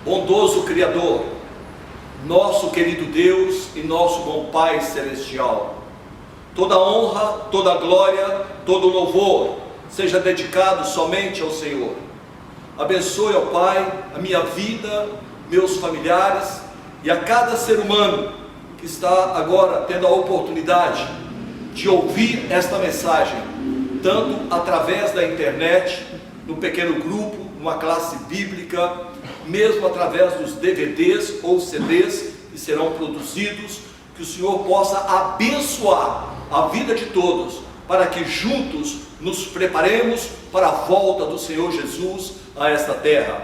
Bondoso Criador, nosso querido Deus e nosso bom Pai Celestial, toda honra, toda glória, todo louvor seja dedicado somente ao Senhor. Abençoe, ó Pai, a minha vida, meus familiares e a cada ser humano que está agora tendo a oportunidade de ouvir esta mensagem, tanto através da internet, no pequeno grupo, numa classe bíblica, mesmo através dos DVDs ou CDs que serão produzidos, que o Senhor possa abençoar a vida de todos, para que juntos nos preparemos para a volta do Senhor Jesus a esta terra.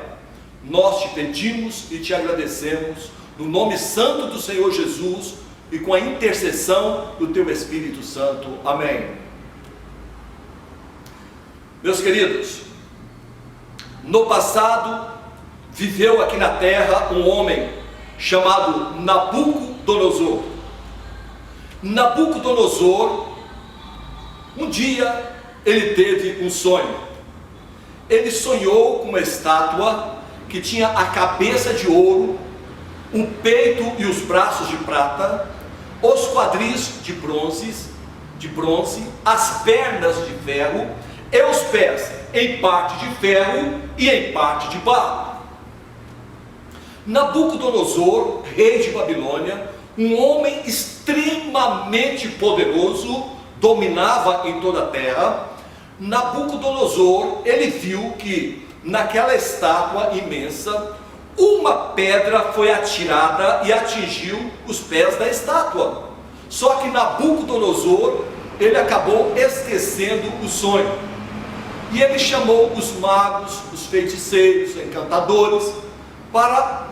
Nós te pedimos e te agradecemos, no nome santo do Senhor Jesus e com a intercessão do teu Espírito Santo. Amém. Meus queridos, no passado viveu aqui na terra um homem chamado Nabucodonosor. Nabucodonosor, um dia ele teve um sonho. Ele sonhou com uma estátua que tinha a cabeça de ouro, o peito e os braços de prata, os quadris de bronze, as pernas de ferro e os pés em parte de ferro e em parte de barro. Nabucodonosor, rei de Babilônia, um homem extremamente poderoso, dominava em toda a terra. Nabucodonosor, ele viu que naquela estátua imensa, uma pedra foi atirada e atingiu os pés da estátua. Só que Nabucodonosor, ele acabou esquecendo o sonho. E ele chamou os magos, os feiticeiros, encantadores, para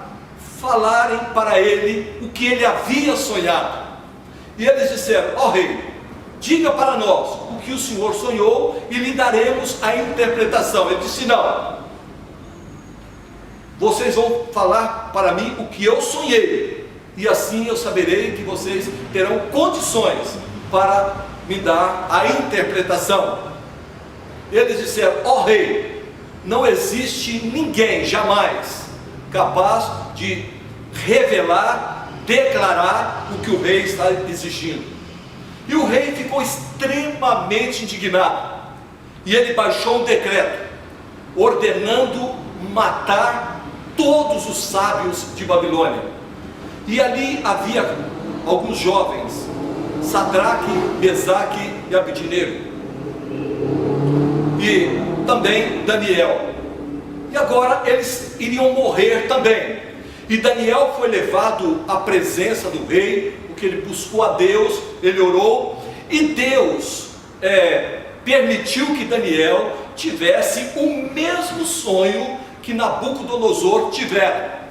falarem para ele o que ele havia sonhado. E eles disseram: ó rei, diga para nós o que o senhor sonhou e lhe daremos a interpretação. Ele disse: não, vocês vão falar para mim o que eu sonhei, e assim eu saberei que vocês terão condições para me dar a interpretação. Eles disseram: ó rei, não existe ninguém jamais capaz de revelar, declarar o que o rei está exigindo. E o rei ficou extremamente indignado, e ele baixou um decreto ordenando matar todos os sábios de Babilônia. E ali havia alguns jovens, Sadraque, Mesaque e Abednego, e também Daniel. E agora eles iriam morrer também. E Daniel foi levado à presença do rei, porque ele buscou a Deus, ele orou, e Deus permitiu que Daniel tivesse o mesmo sonho que Nabucodonosor tivera.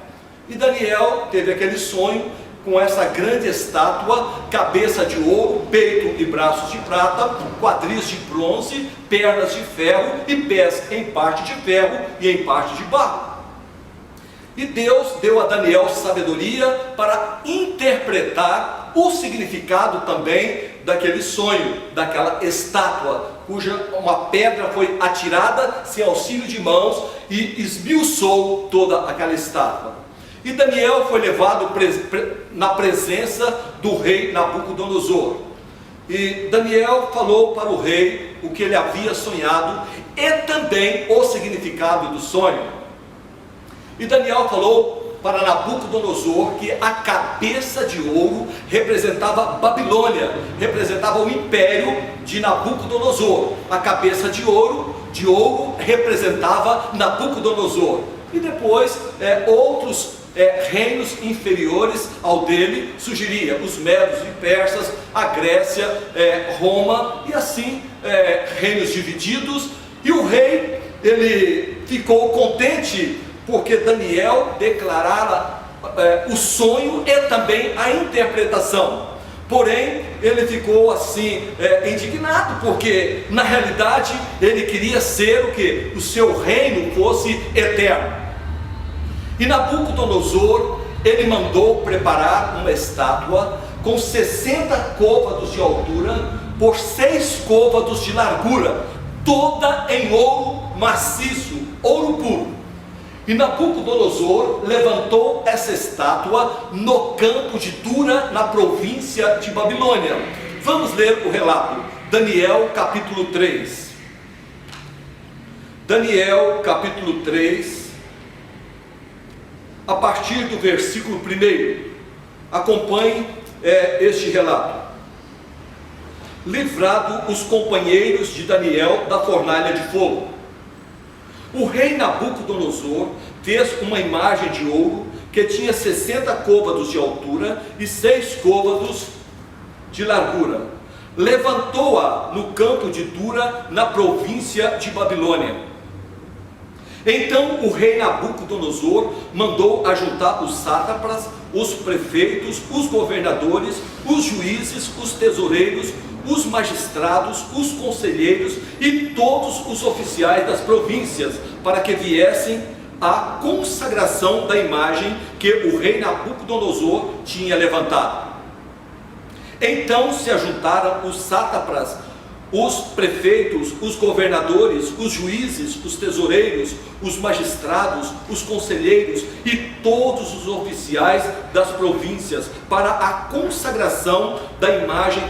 E Daniel teve aquele sonho com essa grande estátua, cabeça de ouro, peito e braços de prata, quadris de bronze, pernas de ferro e pés em parte de ferro e em parte de barro. E Deus deu a Daniel sabedoria para interpretar o significado também daquele sonho, daquela estátua, cuja uma pedra foi atirada sem auxílio de mãos e esmiuçou toda aquela estátua. E Daniel foi levado na presença do rei Nabucodonosor. E Daniel falou para o rei o que ele havia sonhado e também o significado do sonho. E Daniel falou para Nabucodonosor que a cabeça de ouro representava Babilônia, representava o império de Nabucodonosor. A cabeça de ouro representava Nabucodonosor. E depois outros reinos inferiores ao dele surgiria, os medos e persas, a Grécia, Roma, e assim reinos divididos. E o rei, ele ficou contente porque Daniel declarara o sonho e também a interpretação. Porém, ele ficou assim indignado, porque na realidade ele queria ser o que? O seu reino fosse eterno. E Nabucodonosor, ele mandou preparar uma estátua com 60 côvados de altura por 6 côvados de largura, toda em ouro maciço, ouro puro. E Nabucodonosor levantou essa estátua no campo de Dura, na província de Babilônia. Vamos ler o relato. Daniel capítulo 3. Daniel capítulo 3, a partir do versículo 1. Acompanhe este relato. Livrado os companheiros de Daniel da fornalha de fogo. O rei Nabucodonosor fez uma imagem de ouro que tinha 60 côvados de altura e 6 côvados de largura. Levantou-a no campo de Dura, na província de Babilônia. Então o rei Nabucodonosor mandou ajuntar os sátrapas, os prefeitos, os governadores, os juízes, os tesoureiros, os magistrados, os conselheiros e todos os oficiais das províncias, para que viessem à consagração da imagem que o rei Nabucodonosor tinha levantado. Então se ajuntaram os sátrapas, os prefeitos, os governadores, os juízes, os tesoureiros, os magistrados, os conselheiros e todos os oficiais das províncias para a consagração da imagem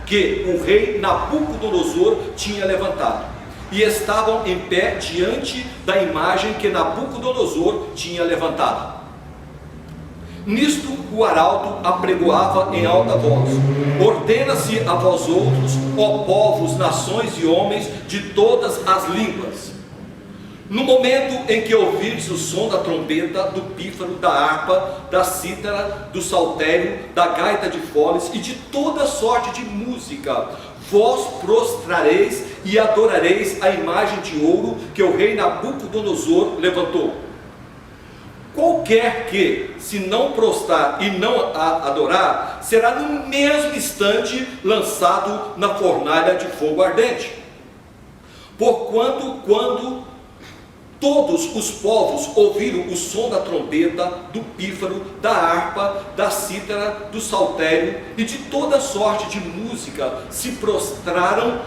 que o rei Nabucodonosor tinha levantado, e estavam em pé diante da imagem que Nabucodonosor tinha levantado. Nisto o arauto apregoava em alta voz: ordena-se a vós outros, ó povos, nações e homens de todas as línguas, no momento em que ouvirdes o som da trombeta, do pífaro, da harpa, da cítara, do saltério, da gaita de foles e de toda sorte de música, vós prostrareis e adorareis a imagem de ouro que o rei Nabucodonosor levantou. Qualquer que se não prostrar e não a adorar, será no mesmo instante lançado na fornalha de fogo ardente. Porquanto, quando todos os povos ouviram o som da trombeta, do pífaro, da harpa, da cítara, do saltério e de toda sorte de música, se prostraram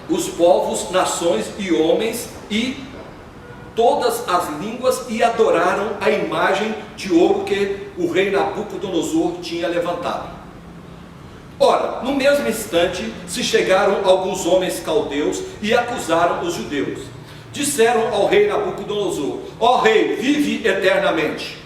os povos, nações e homens e todas as línguas e adoraram a imagem de ouro que o rei Nabucodonosor tinha levantado. Ora, no mesmo instante se chegaram alguns homens caldeus e acusaram os judeus. Disseram ao rei Nabucodonosor: ó rei, vive eternamente.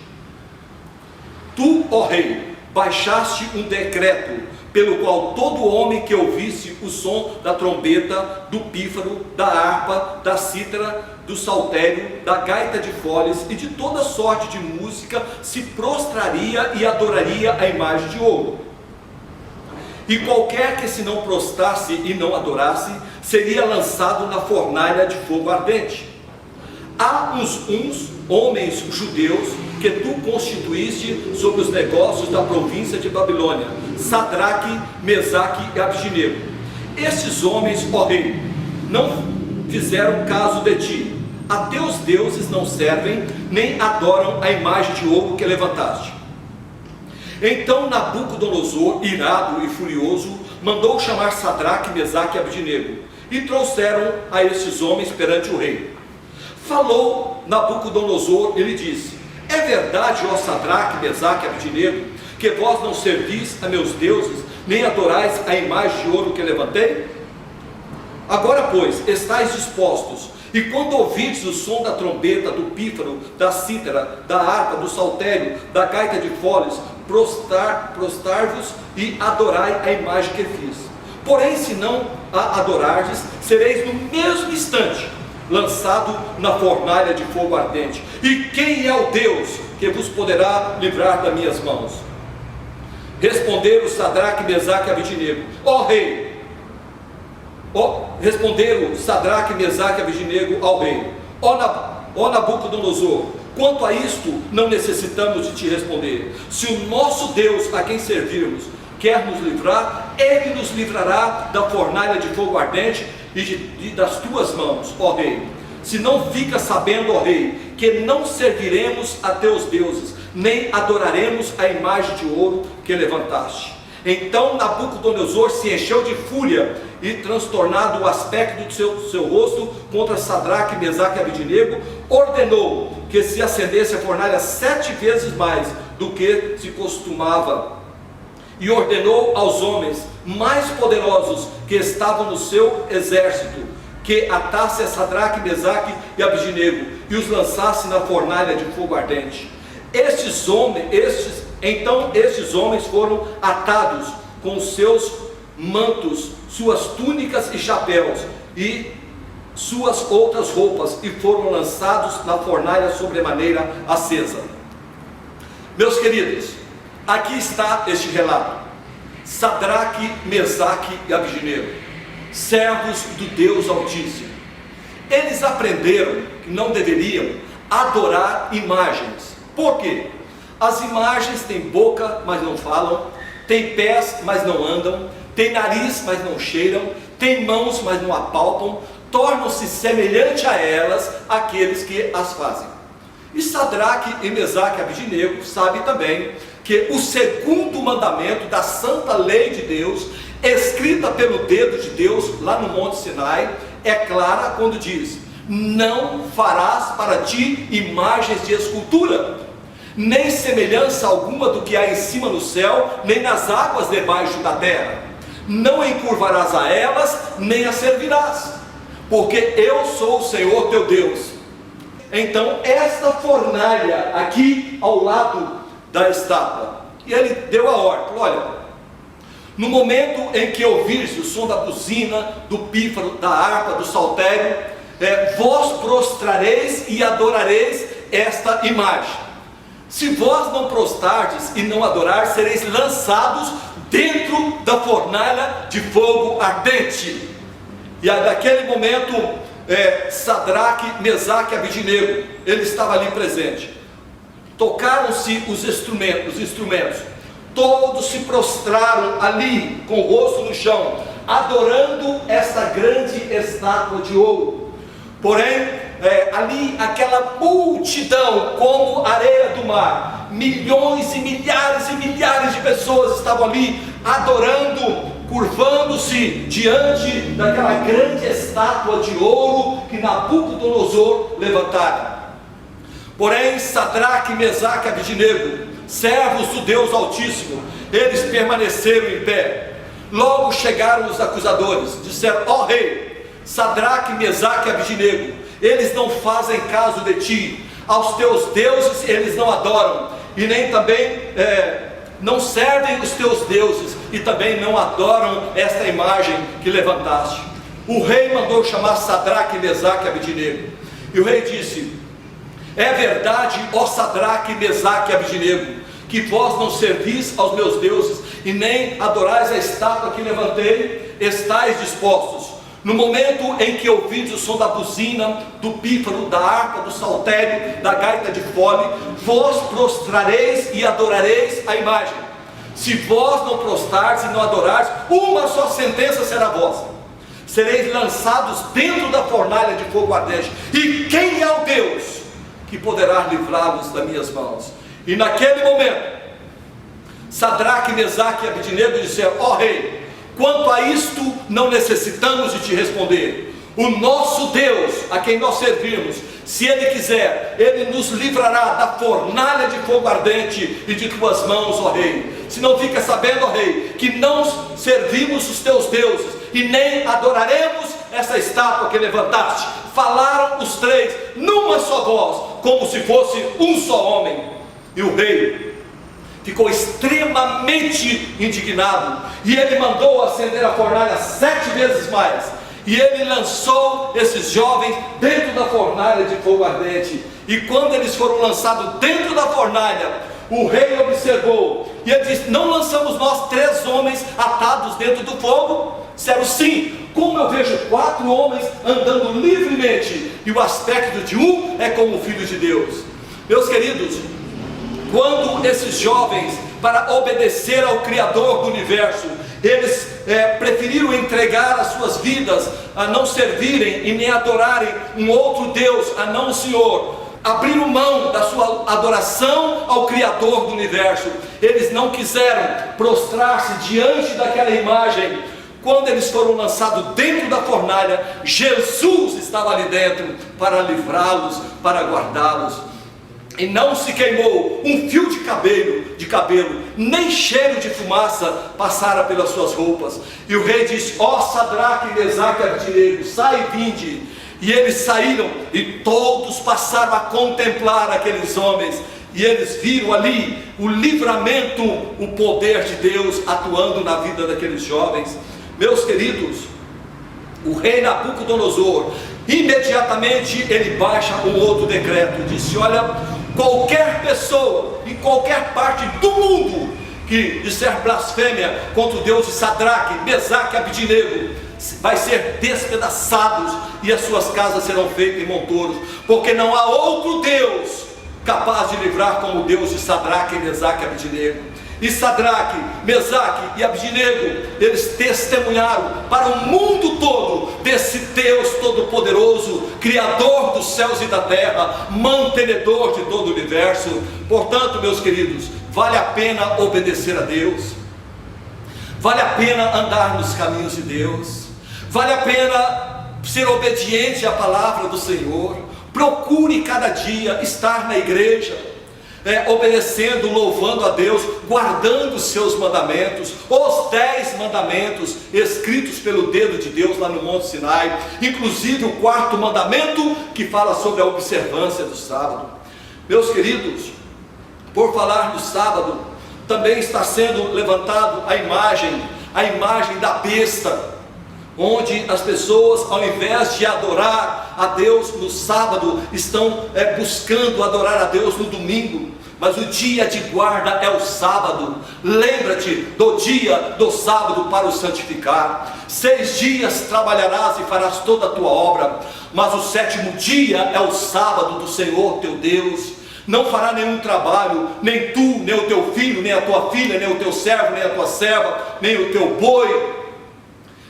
Tu, ó rei, baixaste um decreto pelo qual todo homem que ouvisse o som da trombeta, do pífaro, da harpa, da cítara, do saltério, da gaita de foles e de toda sorte de música se prostraria e adoraria a imagem de ouro. E qualquer que se não prostrasse e não adorasse, seria lançado na fornalha de fogo ardente. Há uns homens judeus que tu constituíste sobre os negócios da província de Babilônia, Sadraque, Mesaque e Abdinego. Estes homens, ó rei, não fizeram caso de ti. A teus deuses não servem, nem adoram a imagem de ouro que levantaste. Então Nabucodonosor, irado e furioso, mandou chamar Sadraque, Mesaque e Abdinego, e trouxeram a estes homens perante o rei. Falou Nabucodonosor e lhe disse: é verdade, ó Sadraque, Mesaque e Abdinego, que vós não servis a meus deuses, nem adorais a imagem de ouro que levantei? Agora, pois, estáis dispostos, e quando ouvides o som da trombeta, do pífaro, da cítara, da harpa, do saltério, da gaita de foles, prostrar-vos e adorai a imagem que fiz. Porém, se não a adorardes, sereis no mesmo instante lançado na fornalha de fogo ardente. E quem é o Deus que vos poderá livrar das minhas mãos? Responderam Sadraque, Mesaque e Abdinego: ó rei. Responderam Sadraque, Mesaque e Abdinego ao rei: ó Nabucodonosor, quanto a isto não necessitamos de te responder. Se o nosso Deus, a quem servirmos, quer nos livrar, Ele nos livrará da fornalha de fogo ardente e das tuas mãos, ó rei. Se não fica sabendo, ó rei, que não serviremos a teus deuses, nem adoraremos a imagem de ouro que levantaste. Então Nabucodonosor se encheu de fúria e, transtornado o aspecto do seu rosto contra Sadraque, Mesaque e Abidnego, ordenou que se acendesse a fornalha 7 vezes mais do que se costumava, e ordenou aos homens mais poderosos que estavam no seu exército que atasse a Sadraque, Mesaque e Abidnego e os lançasse na fornalha de fogo ardente. Estes homens foram atados com os seus mantos, suas túnicas e chapéus e suas outras roupas, e foram lançados na fornalha sobremaneira acesa. Meus queridos, aqui está este relato. Sadraque, Mesaque e Abidnego, servos do Deus Altíssimo, eles aprenderam que não deveriam adorar imagens. Por quê? As imagens têm boca, mas não falam, têm pés, mas não andam, têm nariz, mas não cheiram, têm mãos, mas não apalpam, tornam-se semelhante a elas aqueles que as fazem. E Sadraque e Mesaque e Abidnego sabem também que o segundo mandamento da santa lei de Deus, escrita pelo dedo de Deus lá no Monte Sinai, é clara quando diz: não farás para ti imagens de escultura, nem semelhança alguma do que há em cima no céu, nem nas águas debaixo da terra. Não encurvarás a elas, nem as servirás, porque eu sou o Senhor teu Deus. Então esta fornalha aqui ao lado da estátua, e ele deu a ordem: olha, no momento em que ouvires o som da buzina, do pífaro, da harpa, do saltério, vós prostrareis e adorareis esta imagem. Se vós não prostrardes e não adorar, sereis lançados dentro da fornalha de fogo ardente. E aí, naquele momento, Sadraque, Mesaque e Abidnego, ele estava ali presente. Tocaram-se os instrumentos, todos se prostraram ali, com o rosto no chão, adorando essa grande estátua de ouro. Porém, ali aquela multidão, como areia do mar, milhões e milhares de pessoas estavam ali, adorando, curvando-se diante daquela grande estátua de ouro que Nabucodonosor levantara. Porém, Sadraque, Mesaque e Abidnego, servos do Deus Altíssimo, eles permaneceram em pé. Logo chegaram os acusadores, disseram: ó rei, Sadraque, Mesaque e Abidnego, eles não fazem caso de ti, aos teus deuses eles não adoram, e nem também não servem os teus deuses, e também não adoram esta imagem que levantaste. O rei mandou chamar Sadraque, Mesaque e Abidnego, e o rei disse: é verdade, ó Sadraque, Mesaque e Abidnego, que vós não servis aos meus deuses, e nem adorais a estátua que levantei. Estais dispostos, no momento em que ouvides o som da buzina, do pífaro, da harpa, do saltério, da gaita de fole, vós prostrareis e adorareis a imagem. Se vós não prostrares e não adorares, uma só sentença será vossa: sereis lançados dentro da fornalha de fogo ardente. E quem é o Deus que poderá livrá-los das minhas mãos? E naquele momento, Sadraque, Mesaque e Abidnego disseram: ó rei, quanto a isto não necessitamos de te responder. O nosso Deus, a quem nós servimos, se Ele quiser, Ele nos livrará da fornalha de fogo ardente e de tuas mãos, ó rei. Se não fica sabendo, ó rei, que não servimos os teus deuses e nem adoraremos essa estátua que levantaste. Falaram os três numa só voz, como se fosse um só homem. E o rei ficou extremamente indignado, e ele mandou acender a fornalha 7 vezes mais, e ele lançou esses jovens dentro da fornalha de fogo ardente. E quando eles foram lançados dentro da fornalha, o rei observou, e ele disse: não lançamos nós 3 homens atados dentro do fogo? Disseram: sim. Como eu vejo 4 homens andando livremente, e o aspecto de um é como o Filho de Deus. Meus queridos, quando esses jovens, para obedecer ao Criador do universo, eles preferiram entregar as suas vidas a não servirem e nem adorarem um outro Deus, a não o Senhor, abriram mão da sua sua adoração ao Criador do universo. Eles não quiseram prostrar-se diante daquela imagem. Quando eles foram lançados dentro da fornalha, Jesus estava ali dentro para livrá-los, para guardá-los. E não se queimou um fio de cabelo, nem cheiro de fumaça passara pelas suas roupas. E o rei disse: ó Sadraque, Mesaque e Abdinego, sai e vinde. E eles saíram, e todos passaram a contemplar aqueles homens. E eles viram ali o livramento, o poder de Deus atuando na vida daqueles jovens. Meus queridos, o rei Nabucodonosor, imediatamente ele baixa um outro decreto. Disse: olha, qualquer pessoa, em qualquer parte do mundo, que disser blasfêmia contra o Deus de Sadraque, Mesaque e Abdinego, vai ser despedaçados, e as suas casas serão feitas em montouros, porque não há outro Deus capaz de livrar como o Deus de Sadraque, Mesaque e Abdinego. E Sadraque, Mesaque e Abdinego, eles testemunharam para o mundo todo desse Deus todo-poderoso, Criador dos céus e da terra, mantenedor de todo o universo. Portanto, meus queridos, vale a pena obedecer a Deus, vale a pena andar nos caminhos de Deus, vale a pena ser obediente à palavra do Senhor. Procure cada dia estar na igreja, obedecendo, louvando a Deus, guardando os seus mandamentos, os 10 mandamentos escritos pelo dedo de Deus lá no Monte Sinai, inclusive o 4º mandamento, que fala sobre a observância do sábado. Meus queridos, por falar do sábado, também está sendo levantado a imagem da besta, onde as pessoas, ao invés de adorar a Deus no sábado, estão buscando adorar a Deus no domingo. Mas o dia de guarda é o sábado. Lembra-te do dia do sábado para o santificar. 6 dias trabalharás e farás toda a tua obra, mas o 7º dia é o sábado do Senhor teu Deus. Não fará nenhum trabalho, nem tu, nem o teu filho, nem a tua filha, nem o teu servo, nem a tua serva, nem o teu boi,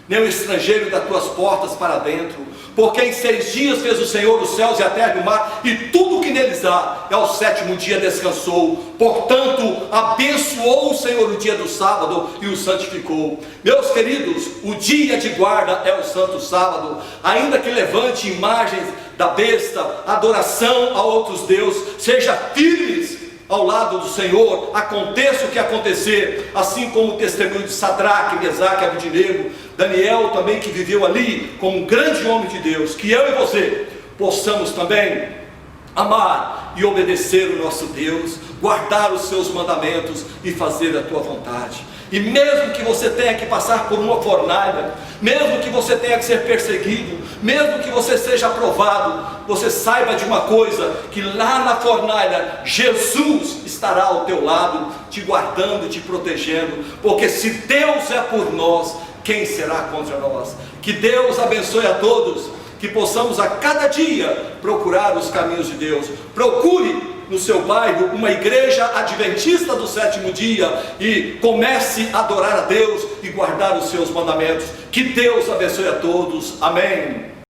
nem o estrangeiro das tuas portas para dentro. Porque em 6 dias fez o Senhor os céus e a terra e o mar, e tudo o que neles há, e ao 7º dia descansou. Portanto, abençoou o Senhor o dia do sábado e o santificou. Meus queridos, o dia de guarda é o santo sábado. Ainda que levante imagens da besta, adoração a outros deuses, seja firmes ao lado do Senhor, aconteça o que acontecer, assim como o testemunho de Sadraque, Mesaque e Abdinego, Daniel também, que viveu ali como um grande homem de Deus. Que eu e você possamos também amar e obedecer o nosso Deus, guardar os seus mandamentos e fazer a tua vontade. E mesmo que você tenha que passar por uma fornalha, mesmo que você tenha que ser perseguido, mesmo que você seja aprovado, você saiba de uma coisa, que lá na fornalha Jesus estará ao teu lado, te guardando, te protegendo, porque se Deus é por nós, quem será contra nós? Que Deus abençoe a todos, que possamos a cada dia procurar os caminhos de Deus. Procure no seu bairro uma igreja adventista do 7º dia e comece a adorar a Deus e guardar os seus mandamentos. Que Deus abençoe a todos. Amém.